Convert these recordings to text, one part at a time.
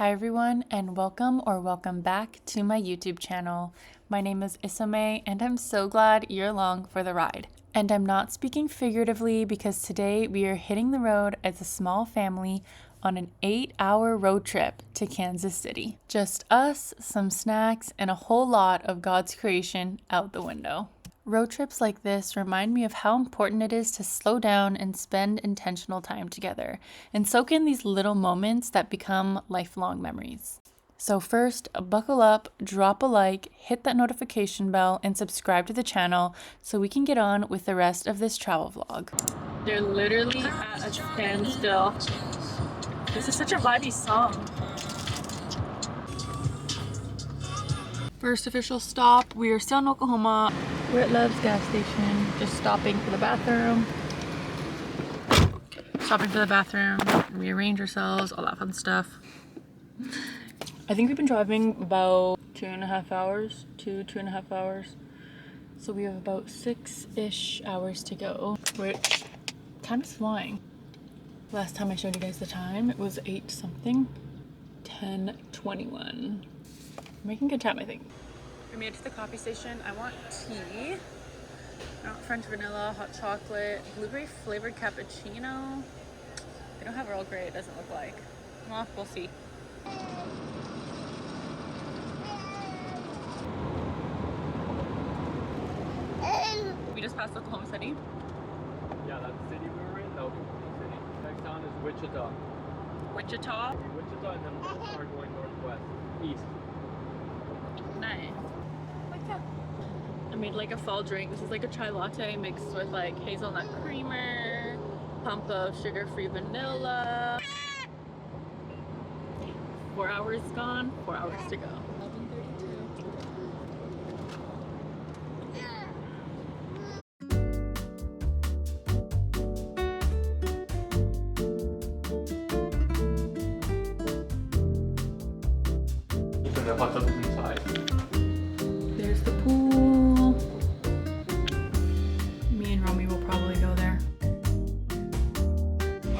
Hi everyone, and welcome back to my YouTube channel. My name is Isome and I'm so glad you're along for the ride. And I'm not speaking figuratively because today we are hitting the road as a small family on an 8-hour road trip to Kansas City. Just us, some snacks, and a whole lot of God's creation out the window. Road trips like this remind me of how important it is to slow down and spend intentional time together and soak in these little moments that become lifelong memories. So first, buckle up, drop a like, hit that notification bell, and subscribe to the channel so we can get on with the rest of this travel vlog. They're literally at a standstill. This is such a vibey song. First official stop, we are still in Oklahoma. We're at Love's gas station, just stopping for the bathroom. Rearrange ourselves, all that fun stuff. I think we've been driving about 2.5 hours. So we have about 6-ish hours to go, which time is flying. Last time I showed you guys the time, it was 8 something, 10:21. Making good time, I think. We made it to the coffee station. I want tea. I want French vanilla, hot chocolate, blueberry flavored cappuccino. They don't have Earl Grey, it doesn't look like. Well, we'll see. We just passed Oklahoma City. Yeah, that's the city we were in. That would be Oklahoma City. Next town is Wichita. Wichita? Wichita, and then we'll start going northwest, east. Nice. Like that. I made like a fall drink. This is like a chai latte mixed with like hazelnut creamer, pump of sugar-free vanilla. 4 hours gone, 4 hours to go. 11:32. The hot tub is inside. There's the pool. Me and Romy will probably go there.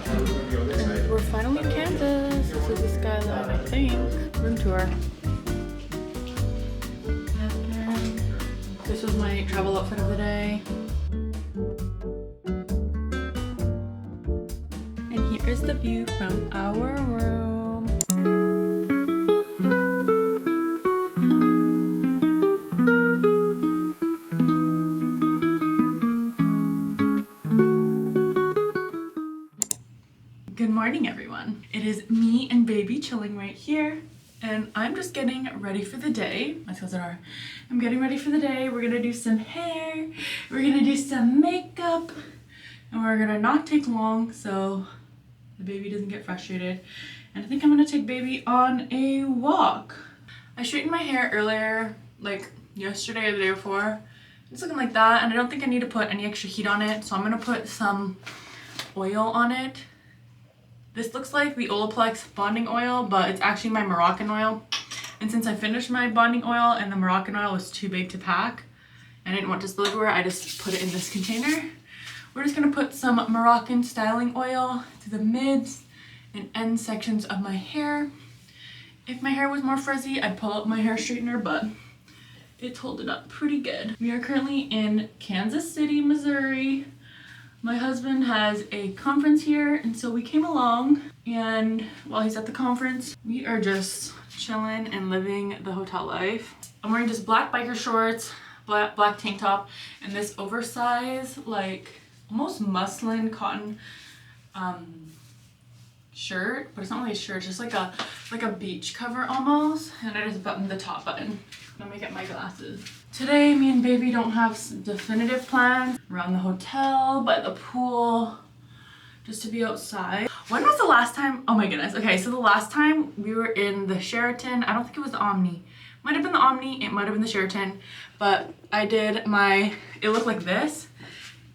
And we're finally in Kansas. This is the skyline, I think. Room tour. This was my travel outfit of the day. And here is the view from our room. Good morning, everyone. It is me and baby chilling right here, and I'm just getting ready for the day. My skills are. I'm getting ready for the day. We're gonna do some hair, we're gonna do some makeup, and we're gonna not take long so the baby doesn't get frustrated. And I think I'm gonna take baby on a walk. I straightened my hair earlier, like yesterday or the day before. It's looking like that, and I don't think I need to put any extra heat on it, so I'm gonna put some oil on it. This looks like the Olaplex bonding oil, but it's actually my Moroccan oil. And since I finished my bonding oil and the Moroccan oil was too big to pack, and I didn't want to spill everywhere, I just put it in this container. We're just gonna put some Moroccan styling oil to the mids and end sections of my hair. If my hair was more frizzy, I'd pull out my hair straightener, but it's holding up pretty good. We are currently in Kansas City, Missouri. My husband has a conference here, and so we came along, and while he's at the conference, we are just chilling and living the hotel life. I'm wearing just black biker shorts, black tank top, and this oversized, like almost muslin cotton shirt, but it's not really a shirt, it's just like a beach cover almost, and I just buttoned the top button. Let me get my glasses. Today, me and baby don't have definitive plans. Around the hotel, by the pool, just to be outside. When was the last time? Oh my goodness. Okay, so the last time we were in the Sheraton, I don't think it was the Omni. Might have been the Omni, it might have been the Sheraton, but I did my, it looked like this,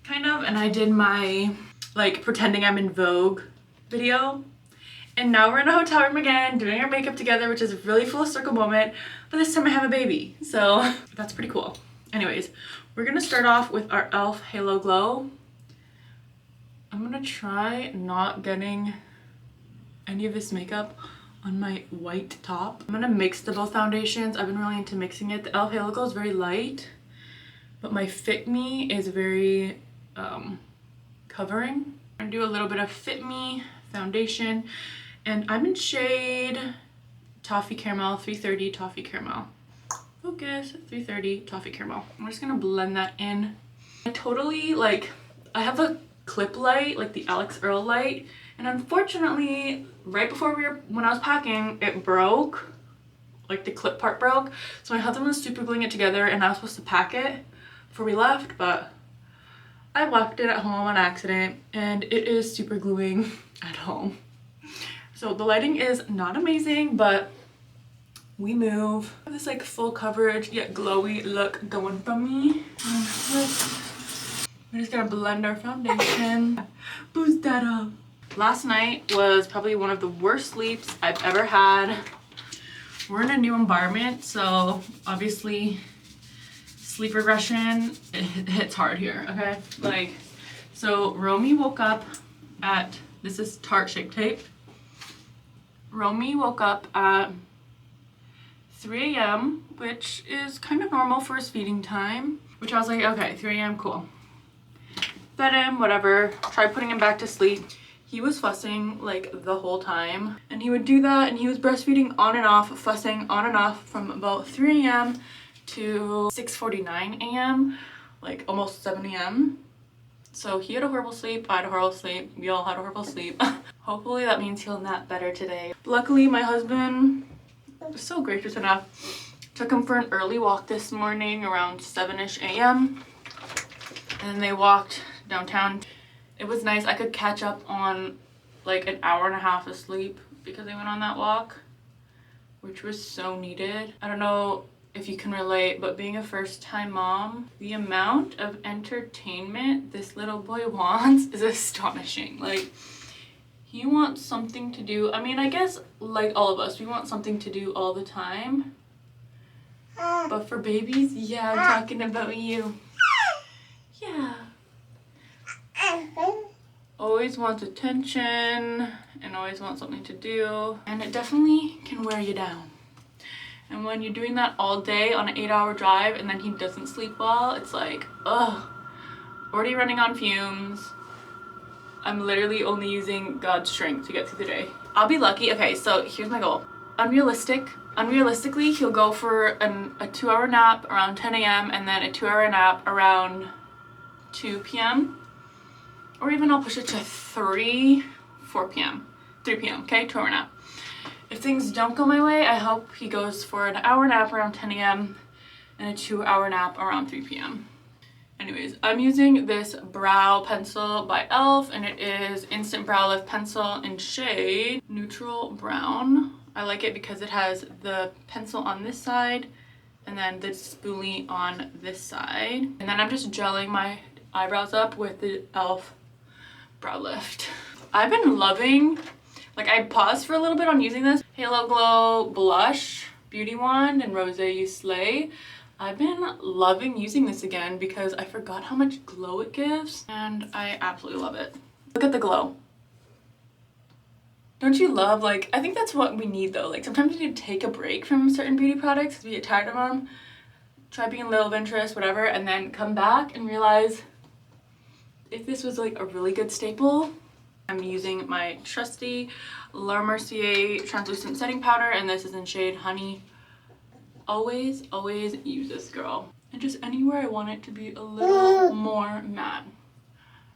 kind of, and I did my, like, pretending I'm in Vogue video. And now we're in a hotel room again, doing our makeup together, which is a really full circle moment, but this time I have a baby, so that's pretty cool. Anyways, we're gonna start off with our e.l.f. Halo Glow. I'm gonna try not getting any of this makeup on my white top. I'm gonna mix the both foundations. I've been really into mixing it. The e.l.f. Halo Glow is very light, but my Fit Me is very covering. I'm gonna do a little bit of Fit Me foundation, and I'm in shade Toffee Caramel, 330 Toffee Caramel. Focus, 330 Toffee Caramel. I'm just gonna blend that in. I totally, like, I have a clip light, like the Alex Earl light, and unfortunately, right before when I was packing, it broke. Like the clip part broke. So my husband was super gluing it together, and I was supposed to pack it before we left, but I left it at home on accident, and it is super gluing at home. So the lighting is not amazing, but we move. This like full coverage yet glowy look going from me. We're just gonna blend our foundation. Boost that up. Last night was probably one of the worst sleeps I've ever had. We're in a new environment, so obviously sleep regression, it hits hard here, okay? Like, so Romy woke up at, this is Tarte Shape Tape. Romy woke up at 3 a.m., which is kind of normal for his feeding time, which I was like, okay, 3 a.m., cool. Fed him, whatever, tried putting him back to sleep. He was fussing like the whole time, and he would do that, and he was breastfeeding on and off, fussing on and off from about 3 a.m. to 6:49 a.m., like almost 7 a.m. So he had a horrible sleep, I had a horrible sleep, we all had a horrible sleep. Hopefully that means he'll nap better today. Luckily, my husband was so gracious enough. Took him for an early walk this morning around 7-ish a.m. and they walked downtown. It was nice. I could catch up on like an hour and a half of sleep because I went on that walk, which was so needed. I don't know if you can relate, but being a first-time mom, the amount of entertainment this little boy wants is astonishing. Like, he wants something to do. I mean, I guess like all of us, we want something to do all the time. But for babies, yeah, I'm talking about you. Yeah. Always wants attention and always wants something to do, and it definitely can wear you down. And when you're doing that all day on an 8-hour drive and then he doesn't sleep well, it's like, ugh, already running on fumes. I'm literally only using God's strength to get through the day. I'll be lucky. Okay, so here's my goal. Unrealistically, he'll go for a 2-hour nap around 10 a.m. and then a 2-hour nap around 2 p.m. Or even I'll push it to 4 p.m., okay, 2-hour nap. If things don't go my way, I hope he goes for an hour nap around 10 a.m. and a 2-hour nap around 3 p.m. Anyways, I'm using this brow pencil by e.l.f. and it is Instant Brow Lift Pencil in shade Neutral Brown. I like it because it has the pencil on this side and then the spoolie on this side. And then I'm just gelling my eyebrows up with the e.l.f. Brow Lift. I've been loving, like, I paused for a little bit on using this Halo Glow Blush Beauty Wand and Rose You Slay. I've been loving using this again because I forgot how much glow it gives, and I absolutely love it. Look at the glow. Don't you love, like, I think that's what we need though. Like, sometimes you need to take a break from certain beauty products because we get tired of them, try being a little of interest, whatever, and then come back and realize if this was like a really good staple. I'm using my trusty La Mercier translucent setting powder, and this is in shade Honey. Always use this, girl. And just anywhere I want it to be a little more matte.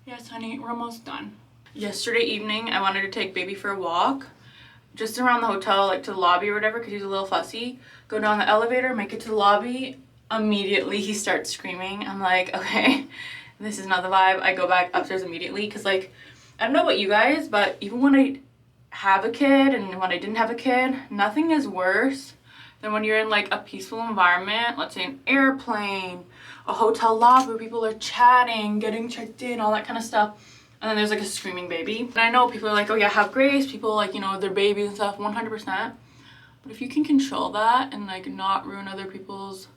Yes, honey, we're almost done. Yesterday evening, I wanted to take baby for a walk. Just around the hotel, like to the lobby or whatever, because he's a little fussy. Go down the elevator, make it to the lobby. Immediately, he starts screaming. I'm like, okay, this is not the vibe. I go back upstairs immediately, because like, I don't know about you guys, but even when I have a kid and when I didn't have a kid, nothing is worse than when you're in like a peaceful environment, let's say an airplane, a hotel lobby where people are chatting, getting checked in, all that kind of stuff, and then there's like a screaming baby. And I know people are like, oh yeah, have grace, people like, you know, their babies and stuff, 100%. But if you can control that and like not ruin other people's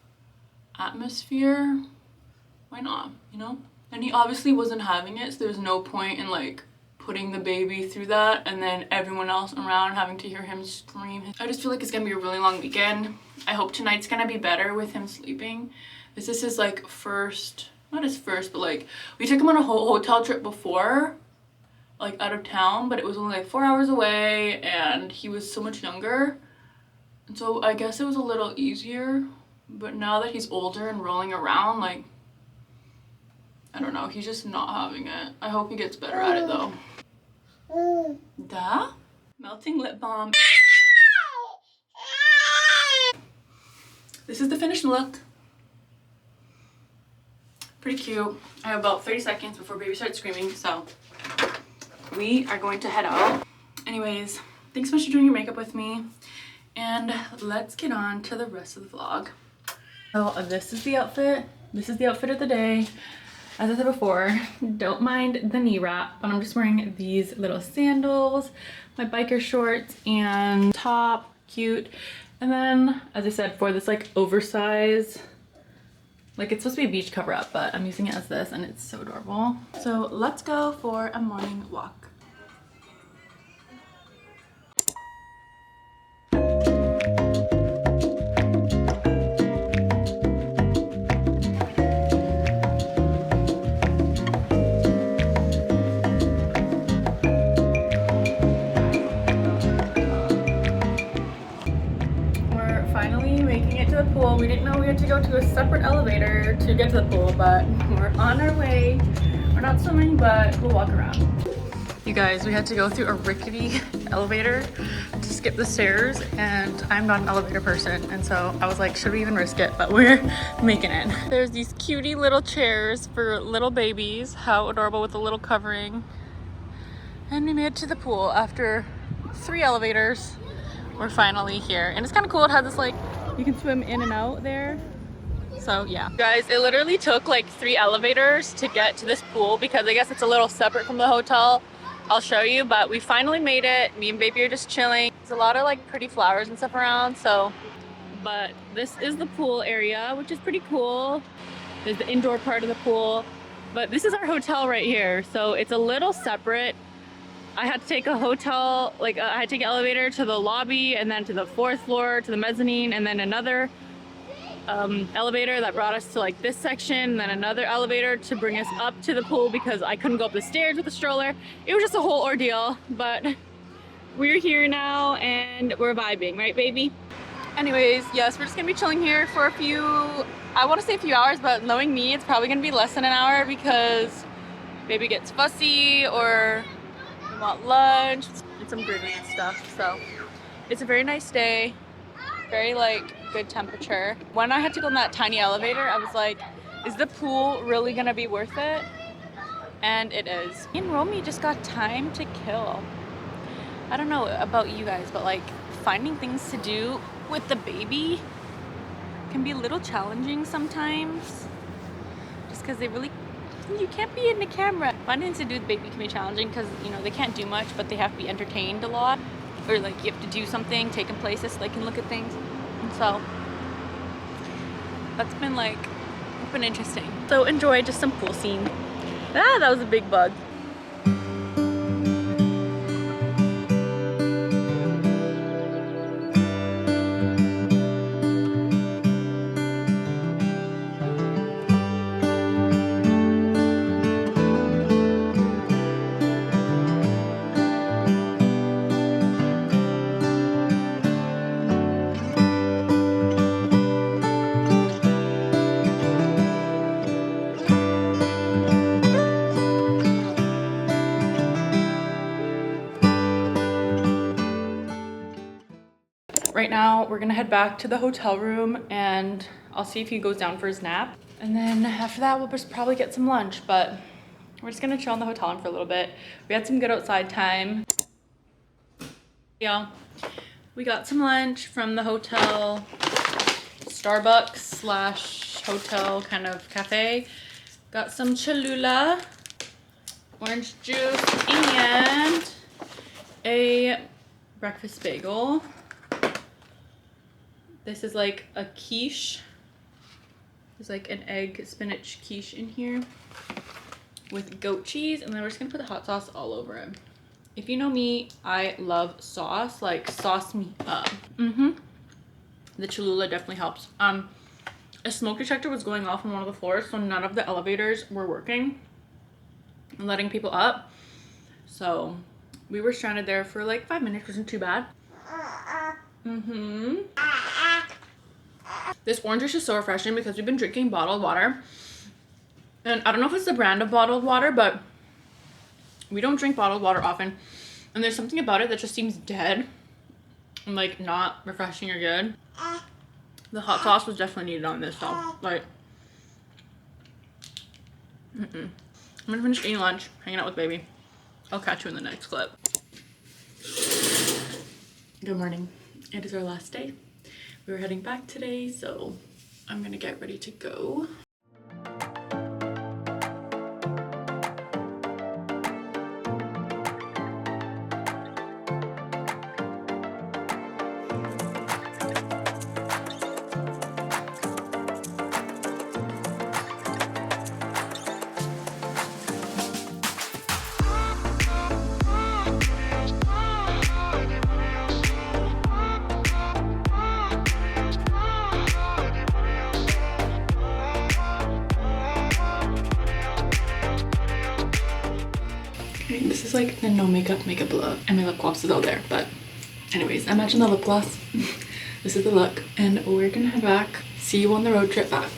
atmosphere, why not, you know? And he obviously wasn't having it, so there's no point in like putting the baby through that and then everyone else around having to hear him scream. I just feel like it's gonna be a really long weekend. I hope tonight's gonna be better with him sleeping. This is his like first, not his first, but like we took him on a whole hotel trip before, like out of town, but it was only like 4 hours away and he was so much younger. And so I guess it was a little easier, but now that he's older and rolling around, like, I don't know, he's just not having it. I hope he gets better at it though. Da? Melting lip balm. This is the finished look. Pretty cute. I have about 30 seconds before baby starts screaming, so we are going to head out. Anyways, thanks so much for doing your makeup with me, and let's get on to the rest of the vlog. So this is the outfit. This is the outfit of the day. As I said before, don't mind the knee wrap, but I'm just wearing these little sandals, my biker shorts, and top, cute. And then, as I said, for this like oversized, like it's supposed to be a beach cover up, but I'm using it as this and it's so adorable. So let's go for a morning walk. Pool. We didn't know we had to go to a separate elevator to get to the pool, but we're on our way. We're not swimming, but we'll walk around. You guys, we had to go through a rickety elevator to skip the stairs, and I'm not an elevator person, and so I was like, should we even risk it? But we're making it. There's these cutie little chairs for little babies. How adorable, with a little covering. And we made it to the pool after 3 elevators. We're finally here, and it's kind of cool. It has this like, you can swim in and out there. So yeah. Guys, it literally took like 3 elevators to get to this pool because I guess it's a little separate from the hotel. I'll show you, but we finally made it. Me and baby are just chilling. There's a lot of like pretty flowers and stuff around, so. But this is the pool area, which is pretty cool. There's the indoor part of the pool, but this is our hotel right here. So it's a little separate. I had to take a hotel, like I had to take an elevator to the lobby and then to the 4th floor to the mezzanine, and then another elevator that brought us to like this section, and then another elevator to bring us up to the pool because I couldn't go up the stairs with the stroller. It was just a whole ordeal, but we're here now and we're vibing, right baby? Anyways, yes, we're just gonna be chilling here for a few, I want to say a few hours, but knowing me, it's probably gonna be less than an hour because baby gets fussy or want lunch and some grooming and stuff. So it's a very nice day, very like good temperature. When I had to go in that tiny elevator, I was like, is the pool really gonna be worth it? And it is. Me and Romy just got time to kill. I don't know about you guys, but like finding things to do with the baby can be a little challenging sometimes, just because they really, you can't be in the camera. Finding to do with baby can be challenging because, you know, they can't do much, but they have to be entertained a lot. Or like you have to do something, take them places so they can look at things. And so that's been like, it's been interesting. So enjoy just some pool scene. Ah, that was a big bug. Right now, we're gonna head back to the hotel room and I'll see if he goes down for his nap. And then after that, we'll just probably get some lunch, but we're just gonna chill in the hotel room for a little bit. We had some good outside time. Yeah, we got some lunch from the hotel, Starbucks slash hotel kind of cafe. Got some Cholula, orange juice, and a breakfast bagel. This is like a quiche. There's like an egg spinach quiche in here. with goat cheese, and then we're just gonna put the hot sauce all over it. If you know me, I love sauce, like sauce me up. The Cholula definitely helps. A smoke detector was going off on one of the floors, so none of the elevators were working and letting people up. So we were stranded there for like 5 minutes, wasn't too bad. This orange juice is so refreshing because we've been drinking bottled water. And I don't know if it's the brand of bottled water, but we don't drink bottled water often. And there's something about it that just seems dead and like not refreshing or good. The hot sauce was definitely needed on this though. Like, I'm gonna finish eating lunch, hanging out with baby. I'll catch you in the next clip. Good morning. It is our last day. We were heading back today, so I'm gonna get ready to go. This is like the no makeup look, and my lip gloss is all there, but anyways, imagine the lip gloss. This is the look, and we're gonna head back. See you on the road trip back.